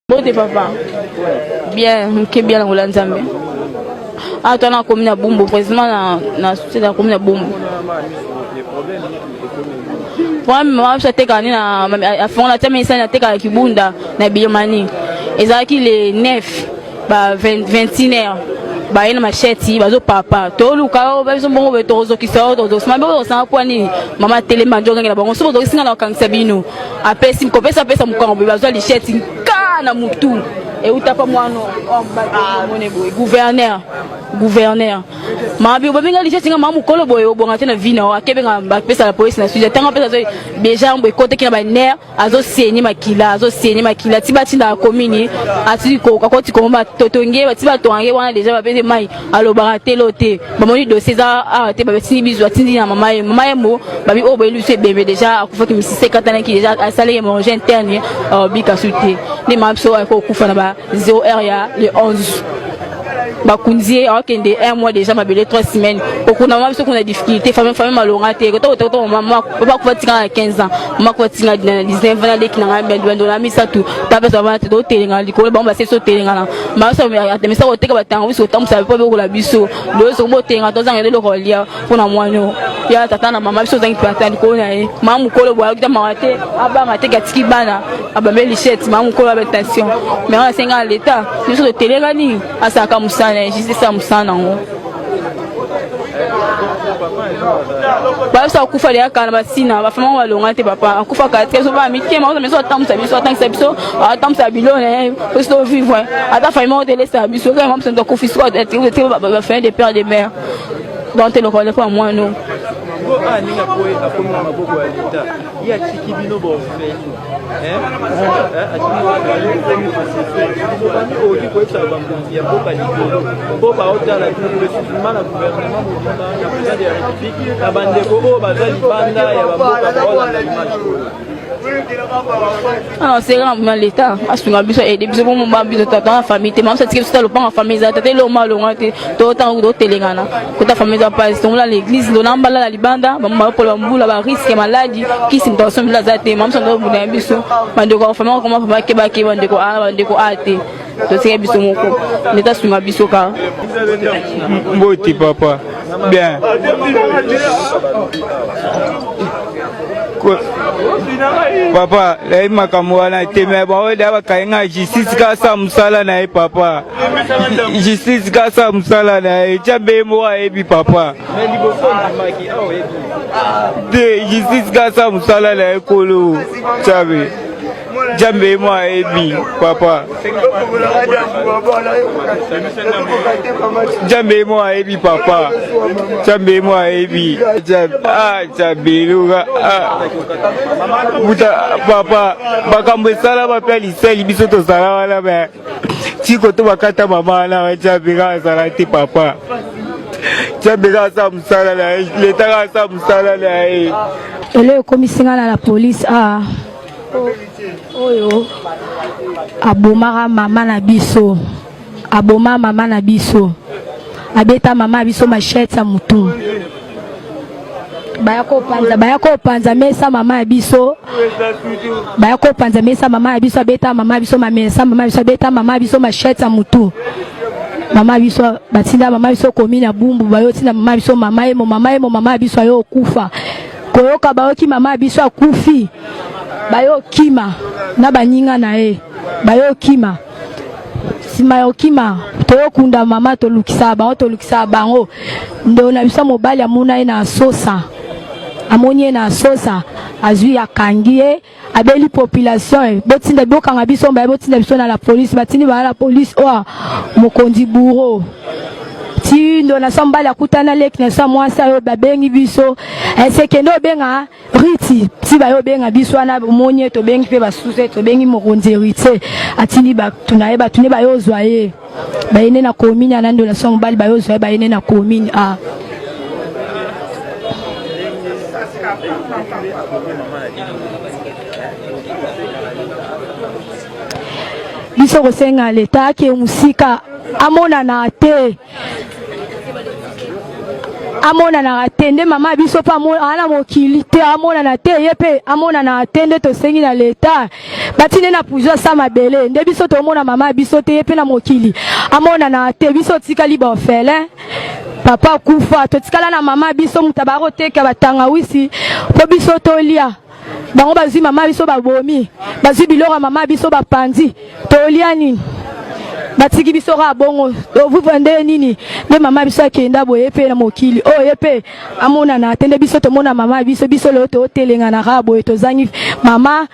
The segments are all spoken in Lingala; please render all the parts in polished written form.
Bon, papa. Bien, qui bien en Hollande. Ah, toi, on a commis un bombe, précisément, on a commis un bombe. Moi, je suis allé à fond la tête, mais ça, je suis allé à Kibunda, na Biomani. Et ça, qui est 9, 21h. Bah il m'a acheté bazo papa to luka ba biso bongo betozo kiso to sma ba sa kwani mama tele manjonga la bongo so to singa la kanisa bino apesi mkopesa pesa mkongo bazo li sheti kana mutu e utapa mwano mone boy gouverneur mabi obenga li sheti ngama mukolo boy obonga tena vina akebenga ba pesa la police na sujet tanga pesa déjà mbo kote kina ba ner azo senyi makila tiba tinda komini ati ko kakoti ko mba totonge tiba toange wana déjà ba pesa mai alo baratelo te bamoni dossier za te ba betini bizu atindi na mama mo babi o boy luce bébé déjà akufa ki misise katana ki déjà a salé manger interne bika suté ni mapso ko kufa na ba 0 heure ya le 11 bakunzie akende 1 mois déjà mabele 3 semaines okuna mwa biso kuna difficulté famille malonga te ko maman papa ko fatika 15 ans maman ko fatika 19 ans de kinanga mbendo la misatu papa ça va te do telinga likolo ba so telinga na ma so atemisa ko teka batanga biso tamusa po ko la biso lo so mo tenga to zanga de lo kolia pona mwanyo ya tata na mama biso zangi patani ko na e mamu kolo bo akita mawate aba mate katiki bana aba meli chet mamu kolo ba tension mais on senga l'état biso de telinga ni asaka musa juste ça musana ngo ba sa kufa le akana basina ba fama walonga te papa kufa ka te so ba mi ke ma so tamsa biso atansa biso atamsa bilone so vivre ata fa mo de laisser biso ka ma so to kufi so te ba fin de père de mère donc te le connais pas moi non ninga poe akomi na maboko ya leta ya tiki bino bo fe ya boka likolo po baotala resufflement na gouvernement mobimba na président de la république na bandeko oyo baza libanda ya baboka baolanda image. Alors c'est grand l'état asunga biso aider biso pour mon biso tata na famille te même ça tike biso le pas en famille za tata lo malonga te to tant do telengana ko ta famille za pas donc là l'église do nambala la libanda ba pour mbula ba risque maladie qui situation la za te même ça do buna biso bandeko famille comment papa ke ba ke bandeko ate to c'est biso moko l'état asunga biso ka mboti papa bien papa lai makambo wana te me baoda bakayenga justice ka sa musala na ye papa justice ka sa musala na ye chabe mo ayebi papa de justice ka sa musala na ye kolo chabe jambe mo ayebi papa jambe mo ayebi papa jambe mo ayebi jambe luga buta papa bakambo sala ba peli seli biso to sala wala ba chiko to bakata mama na jambe ga sala ti papa jambe ga sa musala na leta ga sa musala na ele komisinga na la police oyo abomaka mama na biso aboma mama na biso abeta mama biso machette ya mutu bayako panza mesa mama ya biso bayako panza mesa mama ya biso abeta mama biso mamesa mama biso abeta mama biso machette ya mutu mama biso batinda mama biso komi na bumbu bayo tinda mama biso mama biso ayo kufa koyoka bayoki mama biso akufi bayo kima na baninga na ye bayo kima sima yo kima to kunda mama to lukisa bango ndo na bisa mobali amuna ye na sosa amonye na sosa azui akangie abeli population botinda bokanga biso mba botinda biso na la police batini ba la police mokondi bureau ti ndo na sambali akutana lek na sa mwasa yo babengi biso sekendo benga riti ti ba yo benga biso na monye to bengi pe basuse to bengi mokonzi rite atini ba tunaye ba tuni ba yo zwaye ba ine na komini na ndo na sambali ba yo zwaye ba ine na komini biso kosenga leta ke musika amona na te amona na atende mama biso pa ana mokili te amona na te yepe amona na atende to sengi na leta batine na pujo sa mabele nde biso to mona mama biso te yepe na mokili amona na te biso tikali ba ofele papa kufa to tikala na mama biso mutabaro teka batanga wisi po biso to lia bango bazi mama biso babomi bazi bilora mama biso bapanzi to lia nini batiki biso ka bongo vous vendez nini de mama biso akenda boye pe na mokili o yepe amona na atende biso to mona mama biso le to telenga na ka boye to zangi mama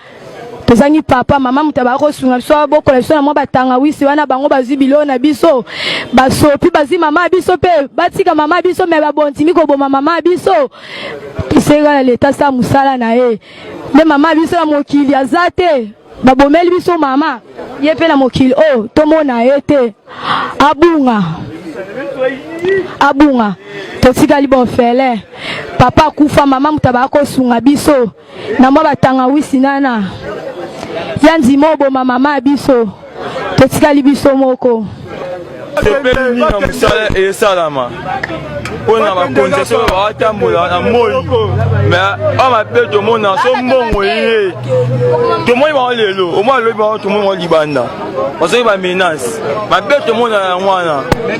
to zangi papa mama mutaba ko sunga biso boko la biso na mo batanga wisi wana bango bazi bilo na biso basopi bazi mama biso pe batika mama biso me babonti miko boma mama biso pisega na leta sa musala na e de mama biso na mokili azate babomeli biso mama yepe na mokili oh tomona ete abunga totikali bon fele papa kufa mama mutaba ko sunga biso na mo batanga wisi nana yanzi mobo mama biso totikali biso moko sepeli na musala e salama ona ba concession ba tambola na moi mais on m'appelle tout monde en son bon oui tout le monde va lelo au moins le ba tout le monde libanda parce que ba menace m'appelle tout le monde na wana mais